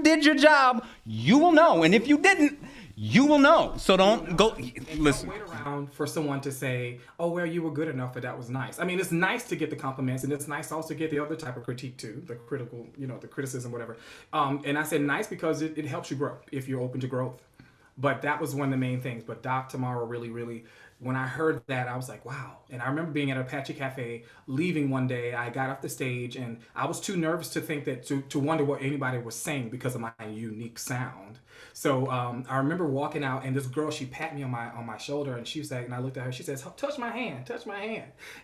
did your job, you will know. And if you didn't, you will know. So don't go. Listen. Don't wait around for someone to say, "Oh, well, you were good enough, but that was nice." I mean, it's nice to get the compliments, and it's nice to also get the other type of critique too, the critical, the criticism, whatever. And I said nice because it helps you grow if you're open to growth. But that was one of the main things. But Dr. Morrow really, when I heard that, I was like, wow. And I remember being at Apache Cafe, leaving one day. I got off the stage, and I was too nervous to think that to wonder what anybody was saying because of my unique sound. So I remember walking out, and this girl, she pat me on my shoulder, and she was like, and I looked at her, she says, touch my hand.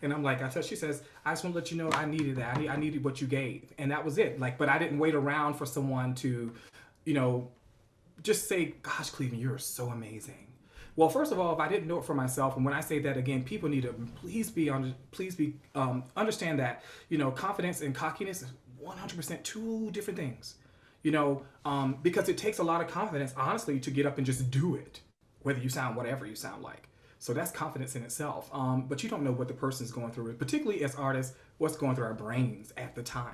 And I'm like, she says, I just want to let you know I needed that. I needed what you gave. And that was it. Like, but I didn't wait around for someone to, just say, gosh, Cleveland, you're so amazing. Well, first of all, if I didn't know it for myself, and when I say that again, people need to understand that, confidence and cockiness is 100% two different things. Because it takes a lot of confidence, honestly, to get up and just do it, whether you sound whatever you sound like. So that's confidence in itself. But you don't know what the person's going through, particularly as artists. what's going through our brains at the time.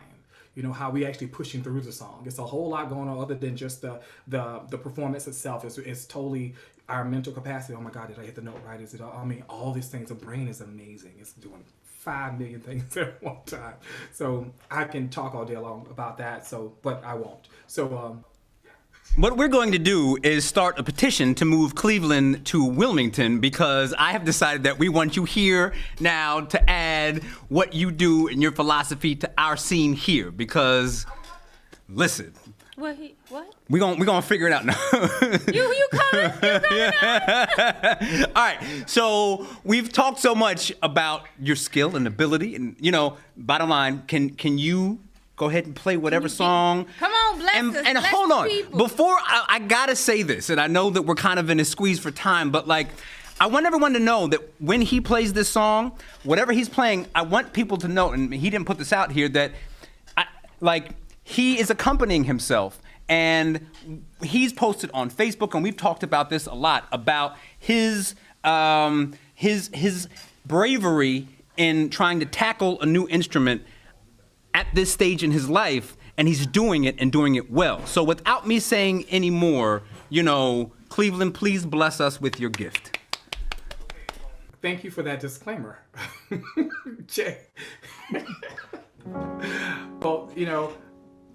You know, how we actually pushing through the song. It's a whole lot going on other than just the performance itself. It's totally our mental capacity. Oh my God, did I hit the note right? Is it? I mean, all these things. The brain is amazing. It's doing 5 million things at one time. So I can talk all day long about that. So, but I won't. So. What we're going to do is start a petition to move Cleveland to Wilmington, because I have decided that we want you here now to add what you do and your philosophy to our scene here. Because, listen, What? we gonna figure it out now. You coming? You coming out? All right, so we've talked so much about your skill and ability, and bottom line, can you go ahead and play whatever song? Come on, bless us. And bless hold the on, people. before I gotta say this, and I know that we're kind of in a squeeze for time, but I want everyone to know that when he plays this song, whatever he's playing, I want people to know, and he didn't put this out here, that he is accompanying himself. And he's posted on Facebook, and we've talked about this a lot, about his bravery in trying to tackle a new instrument at this stage in his life, and he's doing it and doing it well. So without me saying any more, Cleveland, please bless us with your gift. Thank you for that disclaimer, Jay. Well,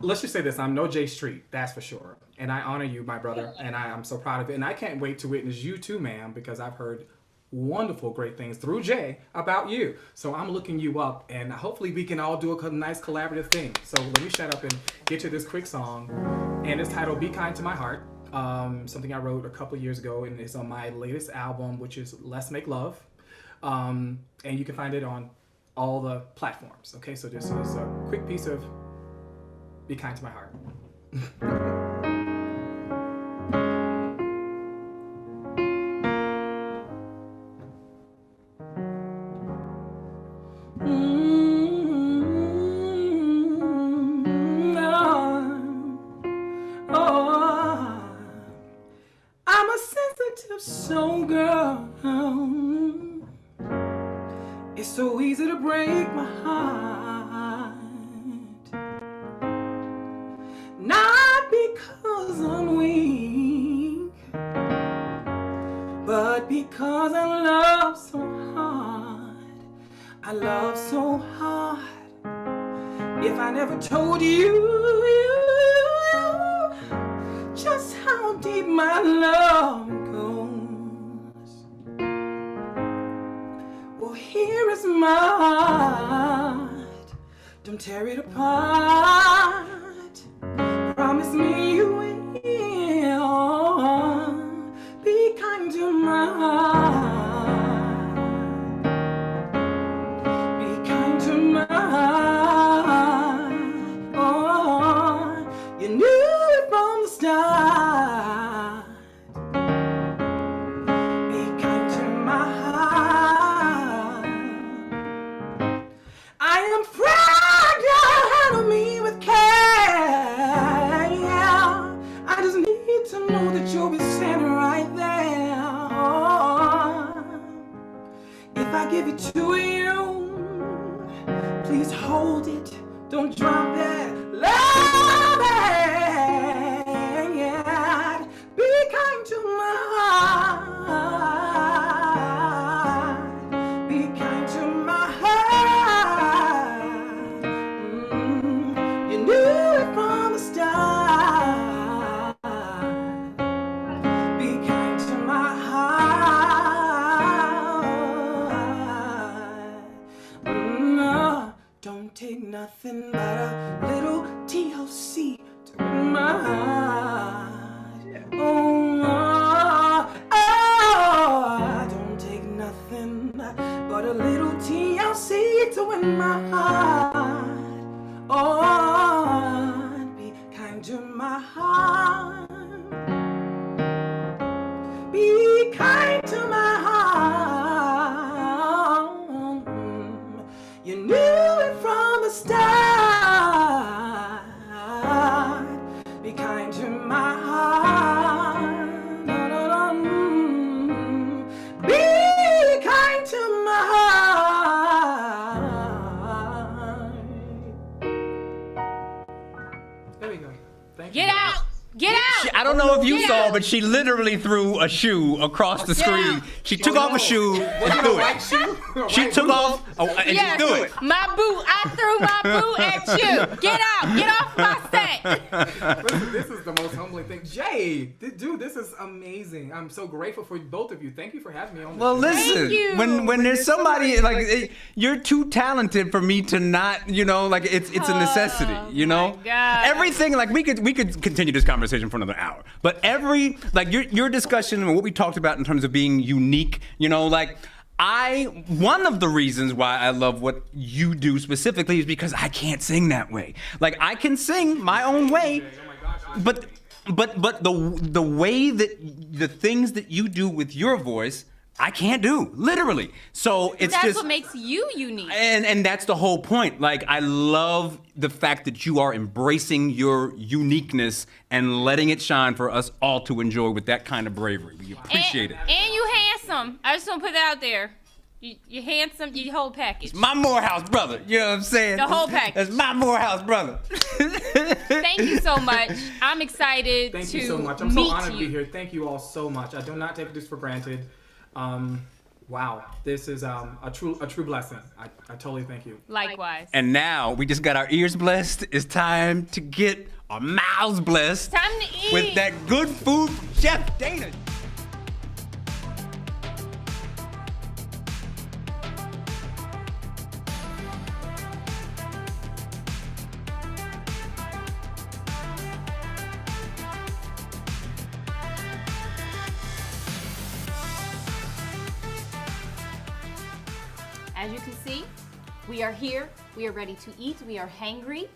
let's just say this. I'm no Jay Street, that's for sure. And I honor you, my brother, and I'm so proud of it. And I can't wait to witness you too, ma'am, because I've heard wonderful, great things through Jay about you. So I'm looking you up, and hopefully we can all do a nice collaborative thing. So let me shut up and get to this quick song. And it's titled Be Kind to My Heart. Something I wrote a couple years ago, and it's on my latest album, which is Let's Make Love. And you can find it on all the platforms. Okay, so this is a quick piece of Be Kind to My Heart. I'm a sensitive soul girl. It's so easy to break my heart. Not because I'm weak, but because I love so hard. I love so hard. If I never told you just how deep my love goes, well, here is my heart. Don't tear it apart. Promise me you will be kind to my heart. Be kind to my heart. Oh, you knew it from the start. Be kind to my heart. I am fragile, handle me with care. I just need to know that you'll be standing right there. Oh, if I give it to you, please hold it, don't drop it, love it. Be kind to my heart. Be kind to my heart. You knew it from the start. Be kind to my heart. No, don't take nothing but a little TLC to win my heart. Don't take nothing but a little TLC to win my heart. Oh, be kind to my heart. Be kind to my heart. You knew it from the start. Be kind to my heart. Be kind to my heart. There we go. Thank you. Get out! Get out! I don't know if you Get saw, out. but she literally threw a shoe across the screen. out. She took off a shoe and threw it. She took off and Yes, she threw it. my boot. I threw my boot at you. Get out. Get off my set. Listen, this is the most humbling thing. Jay, dude, this is amazing. I'm so grateful for both of you. Thank you for having me on the Well, show. listen, you. when there's somebody like you're too talented for me to not, like it's a necessity, my God. Everything like we could continue this conversation for another hour. But your discussion and what we talked about in terms of being unique, one of the reasons why I love what you do specifically is because I can't sing that way. Like I can sing my own way, but the way that the things that you do with your voice, I can't do, literally. So it's That's just what makes you unique. and that's the whole point. Like I love the fact that you are embracing your uniqueness and letting it shine for us all to enjoy with that kind of bravery. We appreciate it. And you handsome. I just want to put that out there. You're handsome. You whole package. My Morehouse brother, you know what I'm saying? The whole package. That's my Morehouse brother. Thank you so much. I'm excited Thank to you so much. I'm meet so honored you. to be here. Thank you all so much. I do not take this for granted. Wow, this is a true blessing. I totally thank you. Likewise. And now we just got our ears blessed. It's time to get our mouths blessed Time to eat. with that good food from Chef Dana. As you can see, we are here. We are ready to eat. We are hangry.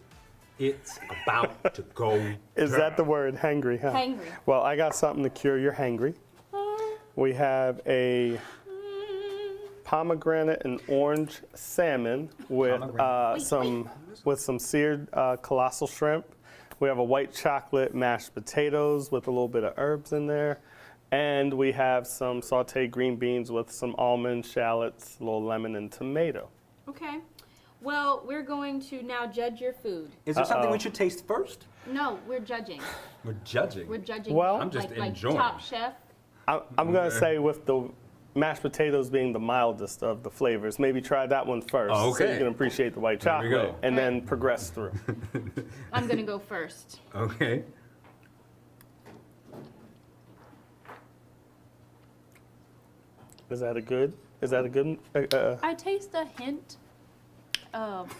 It's about to go. Is that the word, hangry, huh? Hangry. Well, I got something to cure your hangry. We have a pomegranate and orange salmon with some seared colossal shrimp. We have a white chocolate mashed potatoes with a little bit of herbs in there. And we have some sauteed green beans with some almonds, shallots, a little lemon, and tomato. Okay. Well, we're going to now judge your food. Is there something we should taste first? No, we're judging. We're judging. We're judging. Well- I'm just like enjoying. Top Chef. I'm going to say with the mashed potatoes being the mildest of the flavors, maybe try that one first. Oh, So okay. you can appreciate the white There we chocolate go. and then progress through. I'm going to go first. Okay. Is that a good? I taste a hint of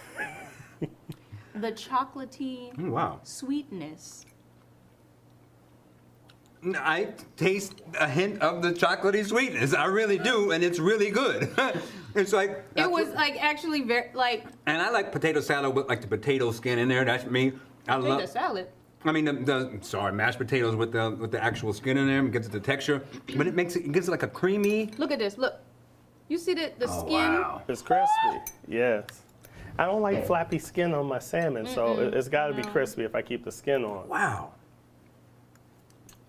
the chocolatey Wow. sweetness. I taste a hint of the chocolatey sweetness. I really do, and it's really good. It's like It was like actually very like and I like potato salad with like the potato skin in there. That's me. I love. the salad. I mean, mashed potatoes with the actual skin in there gives it the texture, but it gives it like a creamy. Look at this. Look. You see the Oh, skin? wow. It's crispy. Yes. I don't like flappy skin on my salmon, so it's got to be crispy if I keep the skin on. Wow.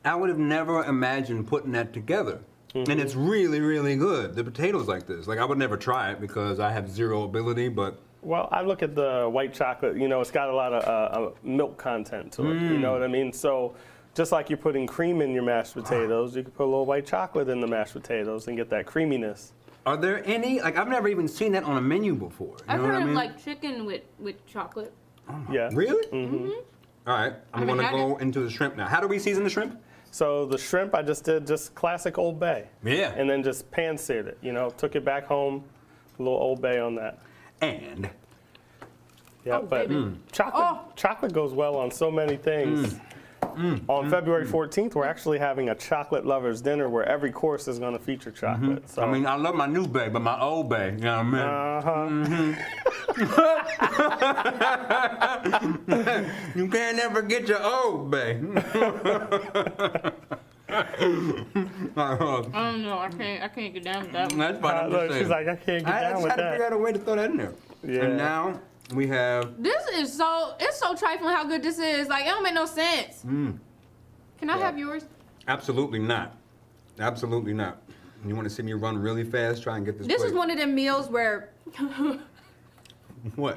I would have never imagined putting that together. And it's really, really good. The potatoes like this. Like I would never try it because I have zero ability, but Well, I look at the white chocolate, it's got a lot of milk content to it, you know what I mean? So just like you're putting cream in your mashed potatoes, you could put a little white chocolate in the mashed potatoes and get that creaminess. are there any, like I've never even seen that on a menu before. You I've know heard what I of mean? like chicken with chocolate. Yeah. Really? Mm-hmm. All right, I'm haven't gonna had go into the shrimp now. How do we season the shrimp? So the shrimp I just did just classic Old Bay. Yeah. And then just pan seared it, took it back home, a little Old Bay on that. And Yeah, but chocolate goes well on so many things. On February 14th, we're actually having a chocolate lovers dinner where every course is going to feature chocolate. So I mean, I love my new bay, but my old bay, you know what I mean? You can't ever get your old bay. I don't know. I can't get down with that one. That's fine. I'm just look, saying. she's like, I can't get I down just with had to that. figure out a way to throw that in there. Yeah. And now we have. It's so trifling how good this is. Like it don't make no sense. Can I have yours? Absolutely not. Absolutely not. You want to see me run really fast, try and get this This plate? is one of them meals where What?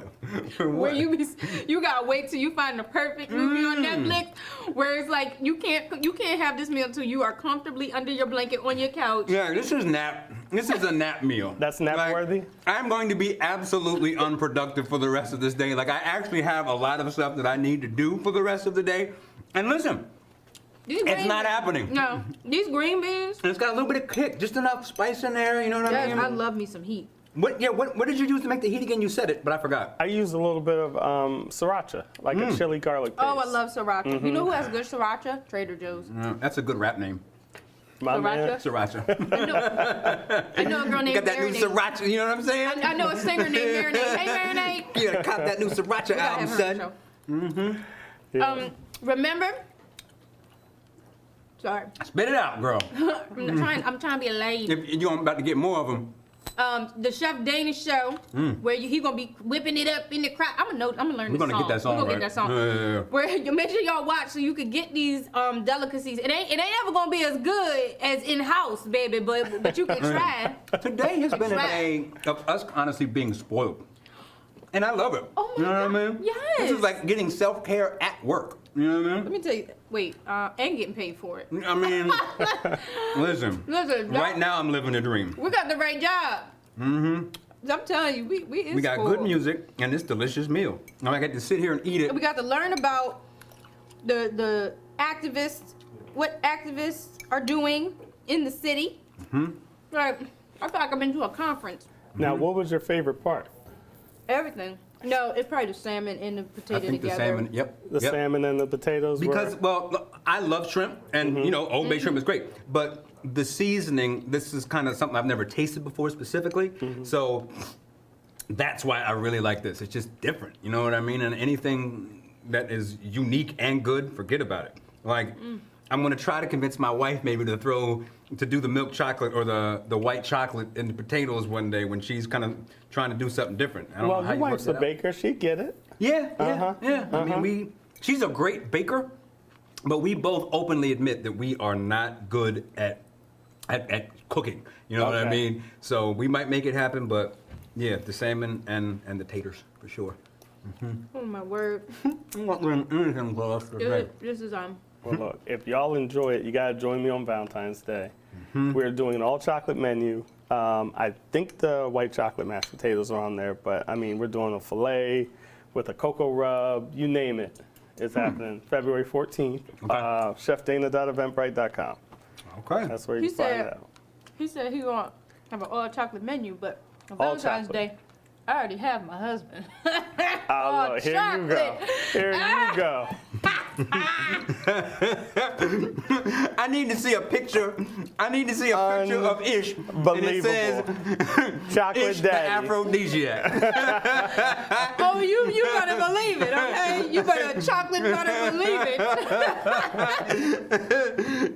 Where you gotta wait till you find the perfect movie on Netflix, where it's like you can't have this meal until you are comfortably under your blanket on your couch. Yeah, this is nap. This is a nap meal. That's nap worthy? I'm going to be absolutely unproductive for the rest of this day. Like, I actually have a lot of stuff that I need to do for the rest of the day. And listen, it's not happening. No, these green beans. And it's got a little bit of kick, just enough spice in there, you know what I mean? I love me some heat. What did you use to make the heat again? You said it, but I forgot. I used a little bit of sriracha, like a chili garlic paste. Oh, I love sriracha. You know who has good sriracha? Trader Joe's. That's a good rap name. My man. Sriracha. I know a girl named Got that new Marinade. sriracha, you know what I'm saying? I know a singer named Marinade. Hey, Marinade. You gotta cop that new sriracha album, son. Yeah. Remember? Sorry. Spit it out, girl. I'm trying to be a lady. If you're about to get more of them. The Chef Dana show, where he gonna be whipping it up in the crowd. I'm gonna learn We're this gonna song. get that song, We're gonna right? get that song. Yeah. Where you make sure y'all watch so you can get these delicacies. It ain't ever gonna be as good as in house, baby, but you can try. Today has been a day of us honestly being spoiled. And I love it. Oh my you know God. what I mean? Yes. This is like getting self-care at work. You know what I Let mean? me tell you. Wait, and getting paid for it. I mean, listen. Listen, Right now I'm living a dream. we got the right job. I'm telling you, We got good music and this delicious meal. Now I get to sit here and eat it. We got to learn about the activists, what activists are doing in the city. Like, I feel like I've been to a conference. Now, what was your favorite part? Everything. No, it's probably the salmon and the potato I think together. the salmon, yep. The salmon and the potatoes Because, were... well, look, I love shrimp, and you know, Old Bay shrimp is great. But the seasoning, this is kind of something I've never tasted before specifically. So that's why I really like this. It's just different, you know what I mean? And anything that is unique and good, forget about it. Like, I'm gonna try to convince my wife maybe to do the milk chocolate or the white chocolate in the potatoes one day when she's kind of trying to do something different. I don't know how Well, your you work wife's a that out. baker. She'd get it. Yeah. I mean, she's a great baker, but we both openly admit that we are not good at cooking. You know what I Okay. mean? So we might make it happen, but yeah, the salmon and the taters for sure. Oh my word. I'm not doing anything for us today. This is Well, look, if y'all enjoy it, you gotta join me on Valentine's Day. We're doing an all chocolate menu. I think the white chocolate mashed potatoes are on there, but I mean, we're doing a filet with a cocoa rub, you name it. It's happening February 14th. Okay. ChefDana.eventbrite.com. Okay. That's where you He can find said- it out. He said he gonna have an all chocolate menu, but on All Valentine's chocolate. Day, I already have my husband. Oh, look, here you go. Here you go. I need to see a picture. I need to see a picture of Ish. And it says, Chocolate Ish the Daddy. aphrodisiac. Oh, you better believe it, okay? You better chocolate better believe it.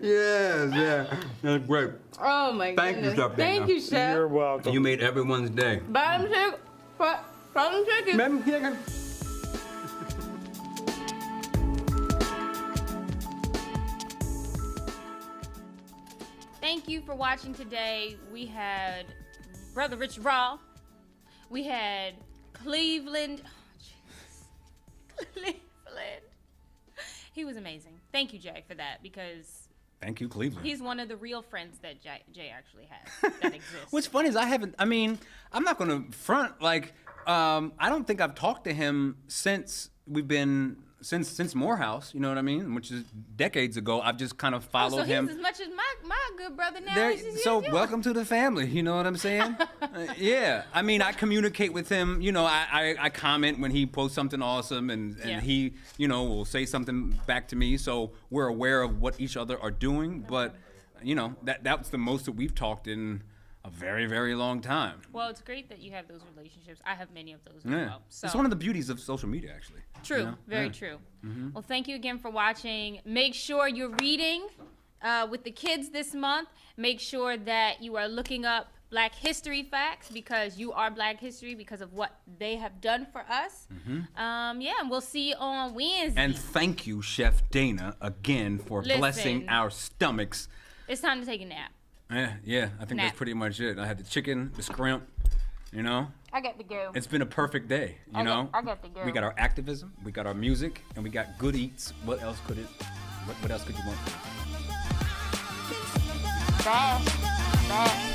Yes, yeah. That's great. Oh my Thank you, goodness. Chef Dana. Thank you, Chef. You're welcome. You made everyone's day. Bottom chicken. Bottom chicken. Remember, chicken? Thank you for watching today. We had Brother Rich Raw. We had Cleveland. Oh, Cleveland. He was amazing. Thank you, Jay, for that, because Thank you, Cleveland. he's one of the real friends that Jay actually has that exists. What's funny is I'm not gonna front, like, I don't think I've talked to him since since Morehouse, you know what I mean? Which is decades ago. I've just kind of followed so him. he's as much as my good brother now. There, as so yours. welcome to the family, you know what I'm saying? Yeah, I mean, I communicate with him, you know, I comment when he posts something awesome and Yeah. he, you know, will say something back to me, so we're aware of what each other are doing, but, you know, that's the most that we've talked in a very, very long time. Well, it's great that you have those relationships. I have many of those as Yeah, well. So. it's one of the beauties of social media, actually. True, you know? very Yeah. true. Well, thank you again for watching. Make sure you're reading with the kids this month. Make sure that you are looking up Black History facts, because you are Black History because of what they have done for us. Yeah, and we'll see you on Wednesday. And thank you, Chef Dana, again for blessing Listen. our stomachs. It's time to take a nap. Yeah, I think Nap. that's pretty much it. I had the chicken, the scrimp, you know. I got to go. It's been a perfect day, you know? I got to go. We got our activism, we got our music, and we got good eats. What else could you want? Bye.